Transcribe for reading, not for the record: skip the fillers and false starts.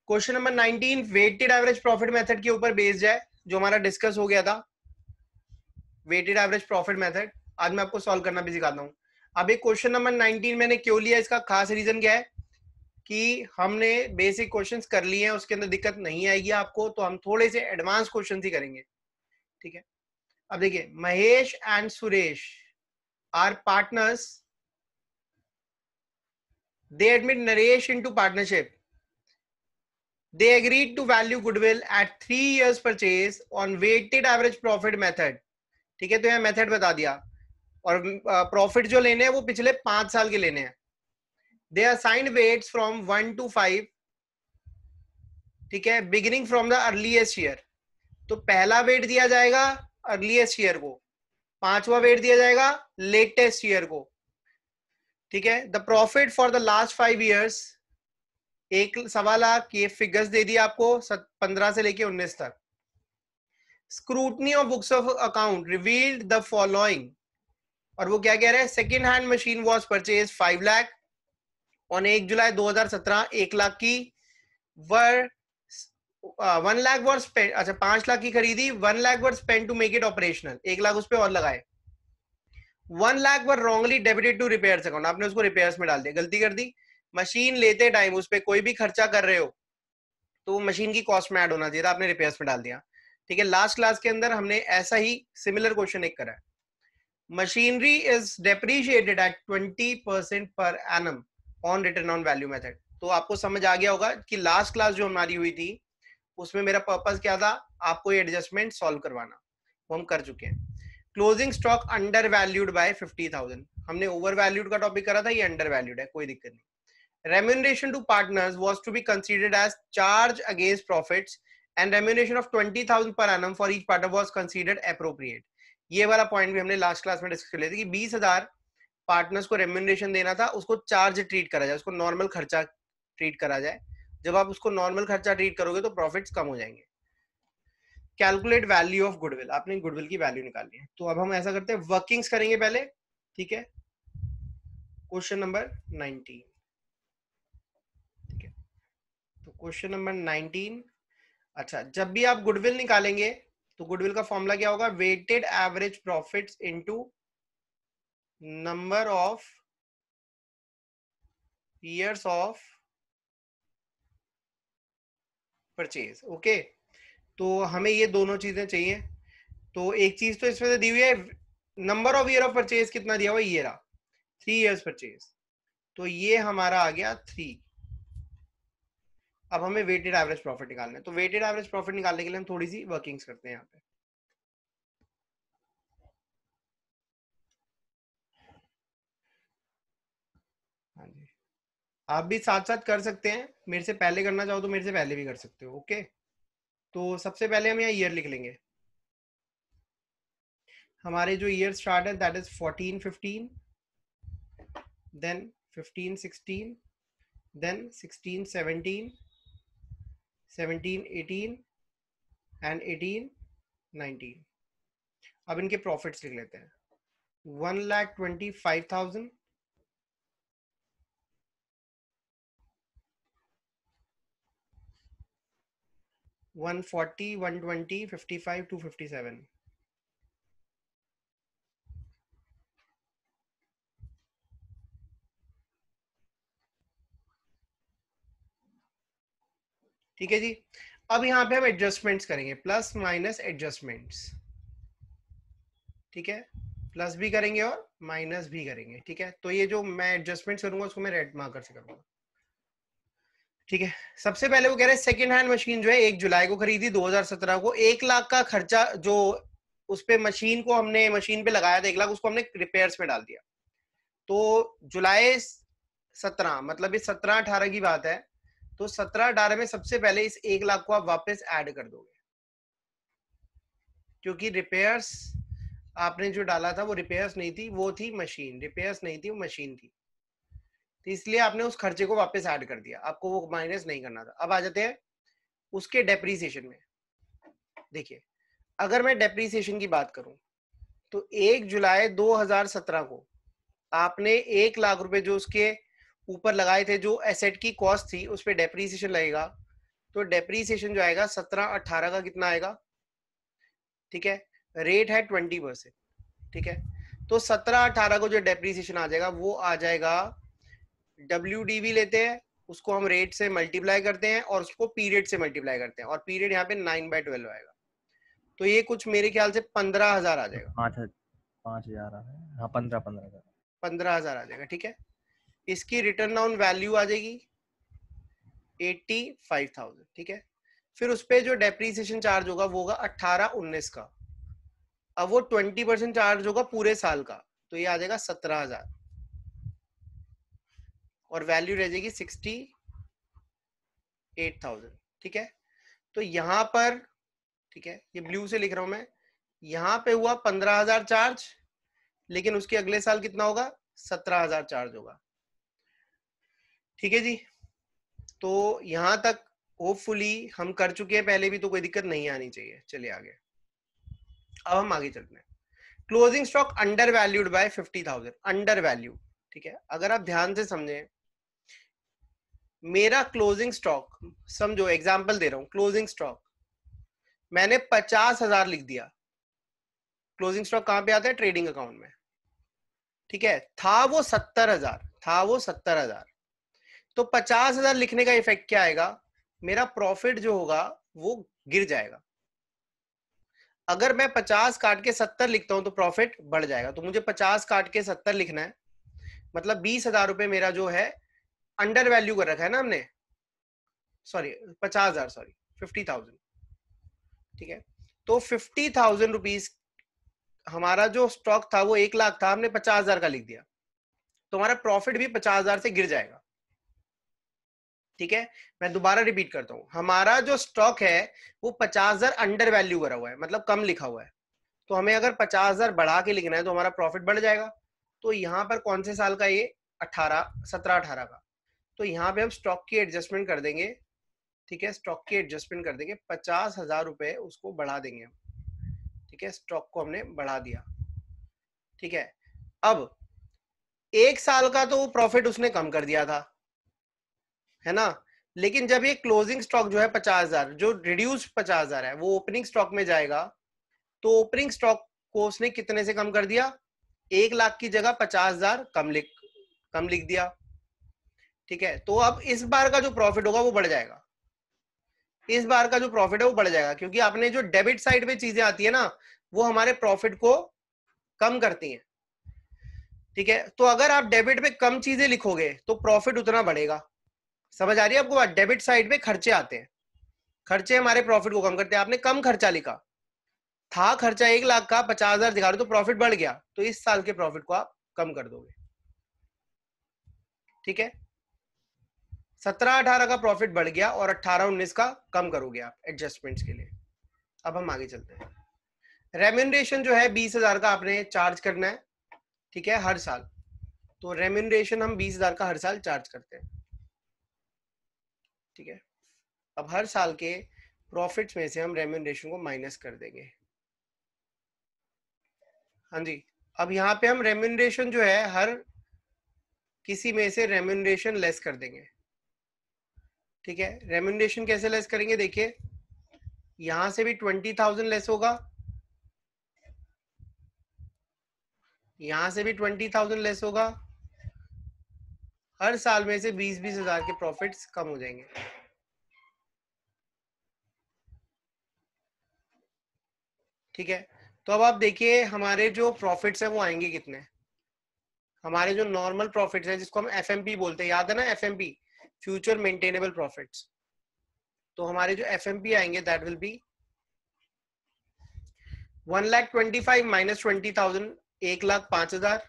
Question number 19 weighted average profit method के ऊपर based है, जो हमारा डिस्कस हो गया था। वेटेड एवरेज प्रॉफिट मेथड आज मैं आपको सॉल्व करना भी सिखाता हूँ। अब एक क्वेश्चन नंबर 19 मैंने क्यों लिया, इसका खास रीजन क्या है कि हमने बेसिक क्वेश्चंस कर लिए हैं, उसके अंदर दिक्कत नहीं आएगी आपको, तो हम थोड़े से एडवांस क्वेश्चन ही करेंगे, ठीक है। अब देखिए, Mahesh and Suresh are partners, they admit Naresh into partnership. They agreed to value goodwill at 3 years purchase on weighted average profit method. ठीक है, तो यहाँ मेथड बता दिया, और प्रॉफिट जो लेने हैं वो पिछले 5 साल के लेने हैं। दे असाइंड वेट्स फ्रॉम 1 to 5, ठीक है, beginning from the earliest year. तो पहला वेट दिया जाएगा अर्लीएस्ट ईयर को, पांचवा वेट दिया जाएगा लेटेस्ट ईयर को, ठीक है। The profit for the last 5 years, 1.25 ये फिगर्स दे दिया आपको 15 से लेके 19 तक। Scrutiny of books of account revealed the following, और वो क्या कह रहे हैं, second hand machine was purchase 5 lakh on 1 जुलाई 2017, 1 लाख की वर 1 लाख वर स्पेंड, अच्छा 5 लाख की खरीदी, 1 lakh were spend to make it operational, 1 lakh उस पर और लगाए। 1 lakh were wrongly debited to repairs account, आपने उसको रिपेयर्स में डाल दिया, गलती कर दी। मशीन लेते टाइम उस पर कोई भी खर्चा कर रहे हो तो वो मशीन की कॉस्ट में ऐड होना चाहिए था, आपने रिपेयर्स में डाल दिया, ठीक है। लास्ट क्लास के अंदर हमने ऐसा ही सिमिलर क्वेश्चन एक करा है। Machinery is डेप्रीशिएटेड at 20% per annum on return on value method. तो आपको समझ आ गया होगा कि लास्ट क्लास जो हमारी हुई थी उसमें मेरा पर्पस क्या था, आपको ये एडजस्टमेंट सॉल्व करवाना, वो हम कर चुके हैं। Closing stock under valued bye 50,000, हमने ओवर वैल्यूड का टॉपिक करा था, ये अंडर वैल्यूड है, कोई दिक्कत नहीं। Remuneration to partners was to be considered as charge against profits and remuneration of 20,000 per annum for each partner was considered appropriate. ये वाला पॉइंट भी हमने लास्ट क्लास में डिस्कस कर लिया था कि 20,000 पार्टनर्स को रेम्यूनरेशन देना था, उसको चार्ज ट्रीट करा जाए, उसको नॉर्मल खर्चा ट्रीट करा जाए। जब आप उसको नॉर्मल खर्चा ट्रीट करोगे तो प्रॉफिट्स कम हो जाएंगे। कैलकुलेट वैल्यू ऑफ गुडविल, आपने गुडविल की वैल्यू निकालनी है। तो अब हम ऐसा करते हैं, वर्किंग्स करेंगे पहले, ठीक है। क्वेश्चन नंबर 19, तो क्वेश्चन नंबर 19, अच्छा, जब भी आप गुडविल निकालेंगे तो गुडविल का फॉर्मूला क्या होगा, weighted average profits into number of years of purchase, okay. तो हमें ये दोनों चीजें चाहिए। तो एक चीज तो इसमें से दी हुई है, number of year of purchase कितना दिया हुआ है, ये रहा 3 years परचेज, तो ये हमारा आ गया 3। अब हमें वेटेड एवरेज प्रॉफिट निकालना है, तो वेटेड एवरेज प्रॉफिट निकालने के लिए हम थोड़ी सी वर्किंग्स करते हैं यहाँ पे। हाँ जी, आप भी साथ साथ कर सकते हैं, मेरे से पहले करना चाहो तो मेरे से पहले भी कर सकते हो, ओके। तो सबसे पहले हम यहाँ ईयर लिख लेंगे। हमारे जो ईयर स्टार्ट है that is 14-15, then 15-16, then 16-17, 17-18 and 18-19। अब इनके प्रॉफिट्स लिख लेते हैं। 1,25,000, 140, 120, 55 to 57। ठीक है जी। अब यहाँ पे हम एडजस्टमेंट्स करेंगे, प्लस माइनस एडजस्टमेंट्स, ठीक है, प्लस भी करेंगे और माइनस भी करेंगे, ठीक है। तो ये जो मैं एडजस्टमेंट्स करूंगा उसको मैं रेड मार्कर से करूंगा, ठीक है। सबसे पहले वो कह रहे हैं सेकेंड हैंड मशीन जो है 1 जुलाई को खरीदी 2017 को, 1 लाख का खर्चा जो उस पे मशीन को हमने मशीन पे लगाया था 1 लाख, उसको हमने रिपेयर्स में डाल दिया। तो जुलाई 17 मतलब ये 17-18 की बात है, तो 17-18 में सबसे पहले इस 1 लाख को आप वापस ऐड कर दोगे, क्योंकि रिपेयर्स आपने जो डाला था वो रिपेयर्स नहीं थी, वो थी मशीन, रिपेयर्स नहीं थी वो मशीन थी, तो इसलिए आपने उस खर्चे को वापस ऐड कर दिया, आपको वो माइनस नहीं करना था। अब आ जाते हैं उसके डेप्रीसिएशन में। देखिए, अगर मैं डेप्रीसिएशन की बात करूं तो 1 जुलाई 2017 को आपने 1 लाख रुपए जो उसके ऊपर लगाए थे, जो एसेट की कॉस्ट थी, उस पर डेप्रीसिएशन लगेगा तो डेप्रीसिएशन जो आएगा 17-18 का कितना आएगा, ठीक है, रेट है 20%, ठीक है, तो 17-18 को जो डेप्रीसिएशन आ जाएगा वो आ जाएगा, WDV लेते हैं उसको हम रेट से मल्टीप्लाई करते हैं और उसको पीरियड से मल्टीप्लाई करते हैं, और पीरियड यहाँ पे 9/12 आएगा, तो ये कुछ मेरे ख्याल से 15,000 आ जाएगा। 5,000 आ रहा है, हाँ 15,000 आ जाएगा, ठीक है। इसकी रिटर्न ऑन वैल्यू आ जाएगी 85,000, ठीक है। फिर उस पे जो डेप्रीसिएशन चार्ज होगा वो होगा 18-19 का, अब वो 20% चार्ज होगा पूरे साल का, तो ये आ जाएगा 17,000 और वैल्यू रह जाएगी 68,000, ठीक है। तो यहाँ पर, ठीक है, ये ब्लू से लिख रहा हूं मैं, यहाँ पे हुआ 15,000 चार्ज, लेकिन उसके अगले साल कितना होगा, 17,000 चार्ज होगा, ठीक है जी। तो यहां तक होपफुली हम कर चुके हैं पहले भी, तो कोई दिक्कत नहीं आनी चाहिए। चलिए आगे, अब हम आगे चलते हैं। Closing stock under valued bye 50,000, under value, ठीक है। अगर आप ध्यान से समझें, मेरा क्लोजिंग स्टॉक, समझो एग्जांपल दे रहा हूं, क्लोजिंग स्टॉक मैंने 50,000 लिख दिया। क्लोजिंग स्टॉक कहां पे आता है, ट्रेडिंग अकाउंट में, ठीक है। था वो 70,000, तो 50,000 लिखने का इफेक्ट क्या आएगा, मेरा प्रॉफिट जो होगा वो गिर जाएगा। अगर मैं 50 काट के 70 लिखता हूं तो प्रॉफिट बढ़ जाएगा, तो मुझे 50 काट के 70 लिखना है, मतलब 20,000 रुपए मेरा जो है अंडर वैल्यू कर रखा है ना हमने, सॉरी 50,000, सॉरी 50,000, ठीक है। तो 50,000 रुपीज हमारा जो स्टॉक था वो 1 लाख था, हमने 50,000 का लिख दिया, तो हमारा प्रॉफिट भी 50,000 से गिर जाएगा, ठीक है। मैं दोबारा रिपीट करता हूं, हमारा जो स्टॉक है वो 50,000 अंडर वैल्यू करा हुआ है, मतलब कम लिखा हुआ है, तो हमें अगर 50,000 बढ़ा के लिखना है तो हमारा प्रॉफिट बढ़ जाएगा। तो यहाँ पर कौन से साल का, ये 17-18 का, तो यहाँ पे हम स्टॉक की एडजस्टमेंट कर देंगे, ठीक है, स्टॉक की एडजस्टमेंट कर देंगे, 50,000 रुपए उसको बढ़ा देंगे हम, ठीक है, स्टॉक को हमने बढ़ा दिया, ठीक है। अब 1 साल का तो प्रॉफिट उसने कम कर दिया था, है ना, लेकिन जब ये क्लोजिंग स्टॉक जो है 50,000, जो रिड्यूस 50,000 है, वो ओपनिंग स्टॉक में जाएगा, तो ओपनिंग स्टॉक को उसने कितने से कम कर दिया, 1 लाख की जगह 50,000 कम लिख दिया, ठीक है। तो अब इस बार का जो प्रॉफिट होगा वो बढ़ जाएगा, इस बार का जो प्रॉफिट है वो बढ़ जाएगा, क्योंकि आपने जो डेबिट साइड पे चीजें आती है ना, वो हमारे प्रॉफिट को कम करती हैं, ठीक है। तो अगर आप डेबिट पे कम चीजें लिखोगे तो प्रॉफिट उतना बढ़ेगा, समझ आ रही है आपको बात। डेबिट साइड पे खर्चे आते हैं, खर्चे हमारे प्रॉफिट को कम करते हैं। आपने कम खर्चा लिखा था, खर्चा 1 लाख का, 50,000 दिखा रहे, तो प्रॉफिट बढ़ गया, तो इस साल के प्रॉफिट को आप कम कर दोगे, ठीक है। 17-18 का प्रॉफिट बढ़ गया और 18-19 का कम करोगे आप एडजस्टमेंट्स के लिए। अब हम आगे चलते हैं। रेम्यूनरेशन जो है 20,000 का आपने चार्ज करना है, ठीक है, हर साल। तो रेम्यूनरेशन हम 20,000 का हर साल चार्ज करते हैं, ठीक है। अब हर साल के प्रॉफिट्स में से हम रेम्यूनरेशन को माइनस कर देंगे, हाँ जी। अब यहाँ पे हम रेम्यूनरेशन जो है हर किसी में से रेम्यूनरेशन लेस कर देंगे, ठीक है। रेम्यूनरेशन कैसे लेस करेंगे, देखिए यहां से भी 20,000 लेस होगा, यहां से भी 20,000 लेस होगा, हर साल में से 20-20 हजार के प्रॉफिट्स कम हो जाएंगे, ठीक है। तो अब आप देखिए हमारे जो प्रॉफिट्स हैं वो आएंगे कितने, हमारे जो नॉर्मल प्रॉफिट्स हैं जिसको हम एफएमपी बोलते हैं, याद है ना एफएमपी, फ्यूचर मेंटेनेबल प्रॉफिट्स। तो हमारे जो एफएमपी आएंगे दैट विल बी 1,25,000 माइनस 20,000, 1,05,000,